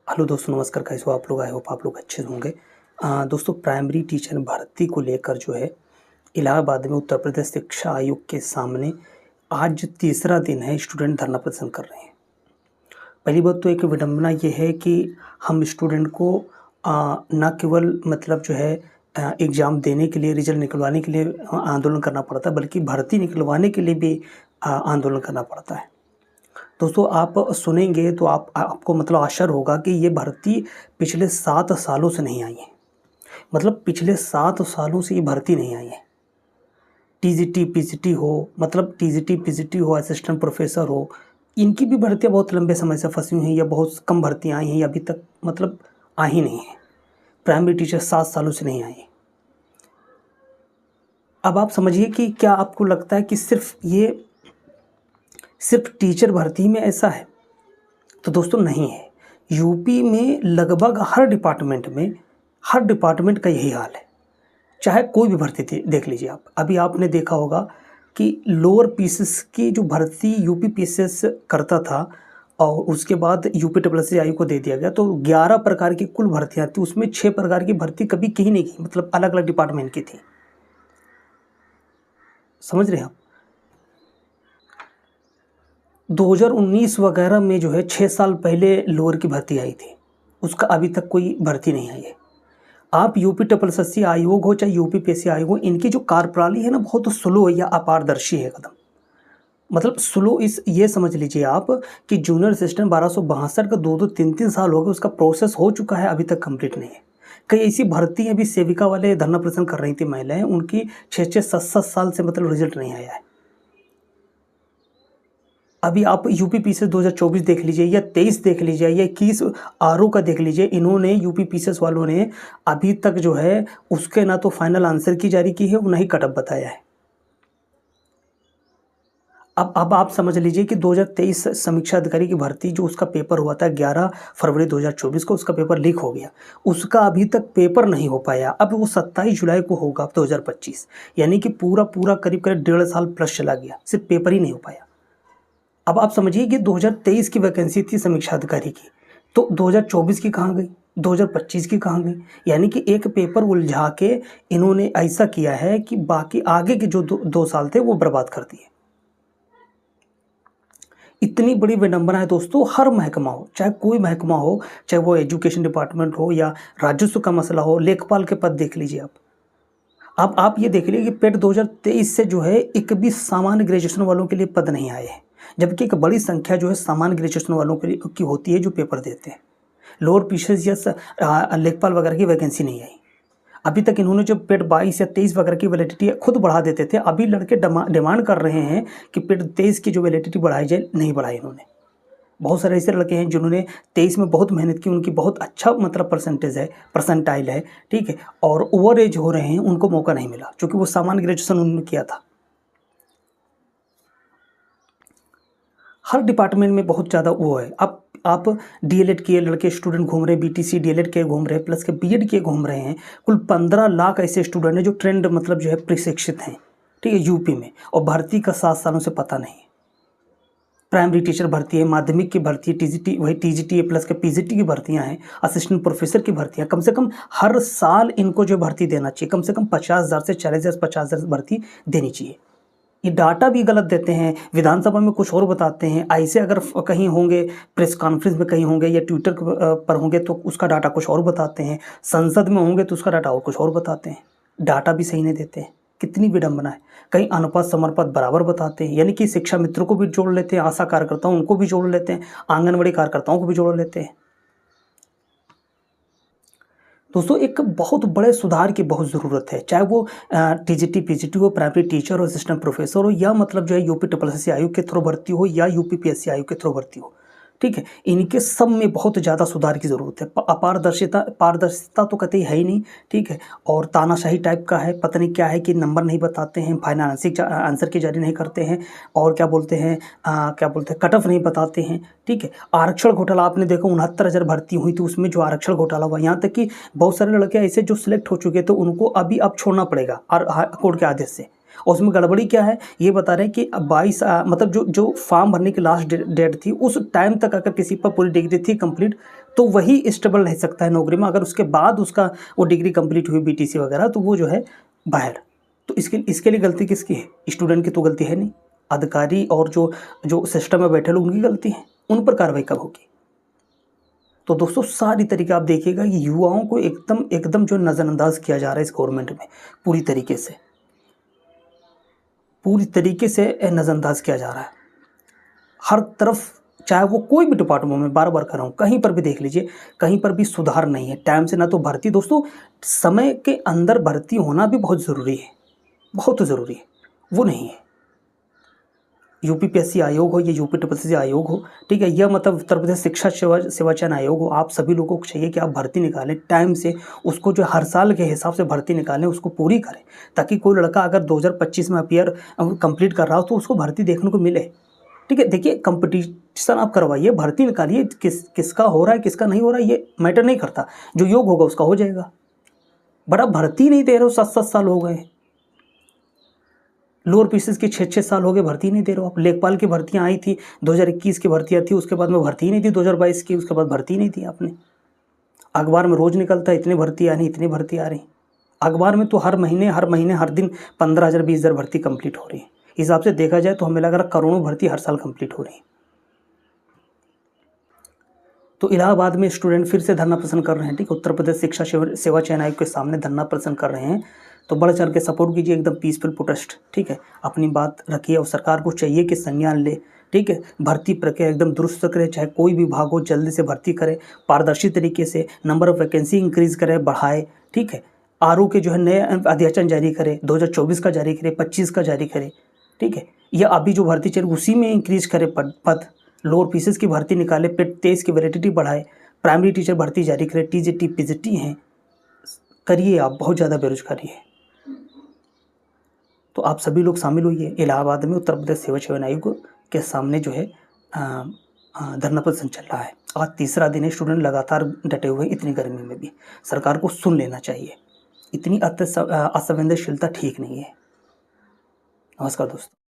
Hello दोस्तों, नमस्कार। कैसे हो आप लोग? आई होप आप लोग अच्छे होंगे। दोस्तों, प्राइमरी टीचर भर्ती को लेकर जो है इलाहाबाद में उत्तर प्रदेश शिक्षा आयोग के सामने आज तीसरा दिन है, स्टूडेंट धरना प्रदर्शन कर रहे हैं। पहली बात तो एक विडंबना ये है कि हम स्टूडेंट को ना केवल मतलब जो है एग्ज़ाम देने के लिए, रिजल्ट निकलवाने के लिए आंदोलन करना पड़ता है, बल्कि भर्ती निकलवाने के लिए भी आंदोलन करना पड़ता है। दोस्तों, आप सुनेंगे तो आपको मतलब आश्चर्य होगा कि ये भर्ती पिछले 7 सालों से नहीं आई है। मतलब पिछले 7 सालों से ये भर्ती नहीं आई है। टीजीटी, पीजीटी हो, मतलब टीजीटी, पीजीटी हो, असिस्टेंट प्रोफेसर हो, इनकी भी भर्तियाँ बहुत लंबे समय से फँसी हुई हैं या बहुत कम भर्तियाँ आई हैं या अभी तक मतलब आ ही नहीं है। प्राइमरी टीचर 7 सालों से नहीं आई है। अब आप समझिए कि क्या आपको लगता है कि सिर्फ टीचर भर्ती में ऐसा है? तो दोस्तों नहीं है। यूपी में लगभग हर डिपार्टमेंट का यही हाल है। चाहे कोई भी भर्ती देख लीजिए आप। अभी आपने देखा होगा कि लोअर पीसीएस की जो भर्ती यूपी पीसीएस करता था और उसके बाद यूपी SSC को दे दिया गया, तो 11 प्रकार की कुल भर्तियाँ थी। उसमें 6 प्रकार की भर्ती कभी कहीं नहीं की, मतलब अलग अलग डिपार्टमेंट की थी। समझ रहे हैं आप? 2019 वगैरह में जो है 6 साल पहले लोअर की भर्ती आई थी, उसका अभी तक कोई भर्ती नहीं आई है। आप यूपी SSC आयोग हो चाहे यूपी PSC आयोग हो, इनकी जो कार्यप्रणाली है ना, बहुत स्लो है या अपारदर्शी है एकदम। मतलब स्लो ये समझ लीजिए आप कि जूनियर असिस्टेंट 1262 का 2-2 3-3 साल हो गए, उसका प्रोसेस हो चुका है, अभी तक कंप्लीट नहीं है। कई ऐसी भर्ती अभी सेविका वाले धरना प्रदर्शन कर रही थी महिलाएं, उनकी 6-6 7-7 साल से मतलब रिजल्ट नहीं आया है। अभी आप यूपी पीसीएस 2024 देख लीजिए या 23 देख लीजिए या 21 आरओ का देख लीजिए, इन्होंने यूपी पीसीएस वालों ने अभी तक जो है उसके ना तो फाइनल आंसर की जारी की है और ना ही कट ऑफ बताया है। अब आप समझ लीजिए कि 2023 समीक्षा अधिकारी की भर्ती जो उसका पेपर हुआ था 11 फरवरी 2024 को, उसका पेपर लीक हो गया। उसका अभी तक पेपर नहीं हो पाया। अब वो 27 जुलाई को होगा 2025, यानी कि पूरा करीब 1.5 साल प्लस चला गया, सिर्फ पेपर ही नहीं हो पाया। अब आप समझिए कि 2023 की वैकेंसी थी समीक्षा अधिकारी की, तो 2024 की कहाँ गई, 2025 की कहाँ गई? यानी कि एक पेपर उलझा के इन्होंने ऐसा किया है कि बाकी आगे के जो 2 साल थे वो बर्बाद कर दिए। इतनी बड़ी विडंबना है दोस्तों। हर महकमा हो, चाहे कोई महकमा हो, चाहे वो एजुकेशन डिपार्टमेंट हो या राजस्व का मसला हो, लेखपाल के पद देख लीजिए आप। अब आप ये देख लीजिए कि पेट 2023 से जो है एक भी सामान्य ग्रेजुएशन वालों के लिए पद नहीं आए हैं, जबकि एक बड़ी संख्या जो है सामान्य ग्रेजुएशन वालों के लिए की होती है जो पेपर देते हैं। लोअर पीसीएस या लेखपाल वगैरह की वैकेंसी नहीं आई। अभी तक इन्होंने जो पेट 22 या 23 वगैरह की वैलिडिटी खुद बढ़ा देते थे, अभी लड़के डिमांड कर रहे हैं कि पेट 23 की जो वैलिडिटी बढ़ाई जाए, नहीं बढ़ाई इन्होंने। बहुत सारे ऐसे लड़के हैं जिन्होंने 23 में बहुत मेहनत की, उनकी बहुत अच्छा मतलब परसेंटाइल है, ठीक है, और ओवर एज हो रहे हैं, उनको मौका नहीं मिला क्योंकि वो सामान्य ग्रेजुएशन उन्होंने किया था। हर डिपार्टमेंट में बहुत ज़्यादा वो है। अब आप डीएलएड किए लड़के स्टूडेंट घूम रहे हैं, बीटीसी डीएलएड किए घूम रहे हैं, प्लस के बीएड किए घूम रहे हैं। कुल 15 लाख ऐसे स्टूडेंट हैं जो ट्रेंड मतलब जो है प्रशिक्षित हैं, ठीक है, यूपी में, और भर्ती का 7 सालों से पता नहीं है। प्राइमरी टीचर भर्ती है, माध्यमिक की भर्ती है, टीजीटी वही टीजीटी प्लस के पीजीटी की भर्तियां हैं, असिस्टेंट प्रोफेसर की भर्तियां। कम से कम हर साल इनको जो भर्ती देना चाहिए, कम से कम 50,000 से 40,000 50,000 भर्ती देनी चाहिए। ये डाटा भी गलत देते हैं, विधानसभा में कुछ और बताते हैं, ऐसे अगर कहीं होंगे, प्रेस कॉन्फ्रेंस में कहीं होंगे या ट्विटर पर होंगे तो उसका डाटा कुछ और बताते हैं, संसद में होंगे तो उसका डाटा और कुछ और बताते हैं। डाटा भी सही नहीं देते हैं। कितनी विडंबना है। कहीं अनुपात समर्पण बराबर बताते हैं, यानी कि शिक्षा मित्रों को भी जोड़ लेते हैं, आशा कार्यकर्ताओं उनको भी जोड़ लेते हैं, आंगनबाड़ी कार्यकर्ताओं को भी जोड़ लेते हैं। दोस्तों, एक बहुत बड़े सुधार की बहुत ज़रूरत है, चाहे वो टीजीटी पीजीटी हो, प्राइमरी टीचर हो, असिस्टेंट प्रोफेसर हो, या मतलब जो है यूपी SSC आयोग के थ्रू भर्ती हो या यूपी PSC आयोग के थ्रू भर्ती हो, ठीक है। इनके सब में बहुत ज़्यादा सुधार की ज़रूरत है। पारदर्शिता तो कतई है ही नहीं, ठीक है, और तानाशाही टाइप का है। पता नहीं क्या है कि नंबर नहीं बताते हैं, फाइनेंसिंग आंसर की जारी नहीं करते हैं, और क्या बोलते हैं कट ऑफ नहीं बताते हैं, ठीक है। आरक्षण घोटाला आपने देखा, 69,000 भर्ती हुई थी, उसमें जो आरक्षण घोटाला हुआ, यहाँ तक कि बहुत सारे लड़के ऐसे जो सिलेक्ट हो चुके थे उनको अभी अब छोड़ना पड़ेगा और कोर्ट के आदेश से, और उसमें गड़बड़ी क्या है ये बता रहे हैं कि 22 मतलब जो फॉर्म भरने की लास्ट डेट थी उस टाइम तक अगर किसी पर पूरी डिग्री थी कंप्लीट तो वही स्टेबल रह सकता है नौकरी में। अगर उसके बाद उसका वो डिग्री कंप्लीट हुई बीटीसी वगैरह तो वो जो है बाहर। तो इसके लिए गलती किसकी है? स्टूडेंट की तो गलती है नहीं, अधिकारी और जो सिस्टम में बैठे लोग उनकी गलती है। उन पर कार्रवाई कब होगी? तो दोस्तों सारी तरीके आप देखिएगा कि युवाओं को एकदम जो नज़रअंदाज किया जा रहा है इस गवर्नमेंट में पूरी तरीके से नज़रअंदाज किया जा रहा है हर तरफ, चाहे वो कोई भी डिपार्टमेंट में। बार बार कर रहा हूँ, कहीं पर भी देख लीजिए, कहीं पर भी सुधार नहीं है। टाइम से ना तो भर्ती, दोस्तों समय के अंदर भर्ती होना भी बहुत ज़रूरी है, बहुत ज़रूरी है, वो नहीं है। यूपीपीएससी आयोग हो या यूपीट्रिपलसी आयोग हो, ठीक है, यह मतलब उत्तर प्रदेश शिक्षा सेवा चयन आयोग हो, आप सभी लोगों को चाहिए कि आप भर्ती निकालें टाइम से, उसको जो हर साल के हिसाब से भर्ती निकालें, उसको पूरी करें, ताकि कोई लड़का अगर 2025 में अपीयर कंप्लीट कर रहा हो तो उसको भर्ती देखने को मिले। ठीक है, देखिए कंपटीशन आप करवाइए, भर्ती निकालिए, किसका हो रहा है किसका नहीं हो रहा है ये मैटर नहीं करता, जो योग होगा उसका हो जाएगा। बड़ा भर्ती नहीं दे रहे हो, 7-7 साल हो गए। लोअर पीसेस की 6-6 साल हो गए, भर्ती नहीं दे रहे हो आप। लेखपाल की भर्तियाँ आई थी, 2021 की भर्तियाँ थी, उसके बाद में भर्ती नहीं थी, 2022 की, उसके बाद भर्ती नहीं थी आपने। अखबार में रोज़ निकलता है इतनी भर्ती आ रही, इतनी भर्ती आ रही। अखबार में तो हर महीने हर दिन 15,000 20,000 भर्ती कंप्लीट हो रही है। हिसाब से देखा जाए तो हमें लग रहा करोड़ों भर्ती हर साल कंप्लीट हो रही है। तो इलाहाबाद में स्टूडेंट फिर से धरना प्रदर्शन कर रहे हैं, ठीक है, उत्तर प्रदेश शिक्षा सेवा चयन आयोग के सामने धरना प्रदर्शन कर रहे हैं। तो बढ़ चढ़ के सपोर्ट कीजिए, एकदम पीसफुल प्रोटेस्ट, ठीक है, अपनी बात रखिए और सरकार को चाहिए कि संज्ञान ले, ठीक है, भर्ती प्रक्रिया एकदम दुरुस्त करे, चाहे कोई भी विभाग हो जल्दी से भर्ती करे, पारदर्शी तरीके से नंबर ऑफ वैकेंसी इंक्रीज़ करे, बढ़ाए, ठीक है, आरओ के जो है नए अध्याचन जारी करे, 2024 का जारी करे, 25 का जारी करे, ठीक है, या अभी जो भर्ती चल उसी में इंक्रीज करे पद। लोअर पीसेस की भर्ती निकाले, पेट 23 की वैलिडिटी बढ़ाए, प्राइमरी टीचर भर्ती जारी करे, टीजीटी पीजीटी हैं, करिए आप, बहुत ज़्यादा बेरोजगारी है। तो आप सभी लोग शामिल होइए। इलाहाबाद में उत्तर प्रदेश सेवा चयन आयोग के सामने जो है धरना प्रदर्शन चल रहा है। आज तीसरा दिन है, स्टूडेंट लगातार डटे हुए हैं, इतनी गर्मी में भी। सरकार को सुन लेना चाहिए, इतनी असंवेदनशीलता ठीक नहीं है। नमस्कार दोस्तों।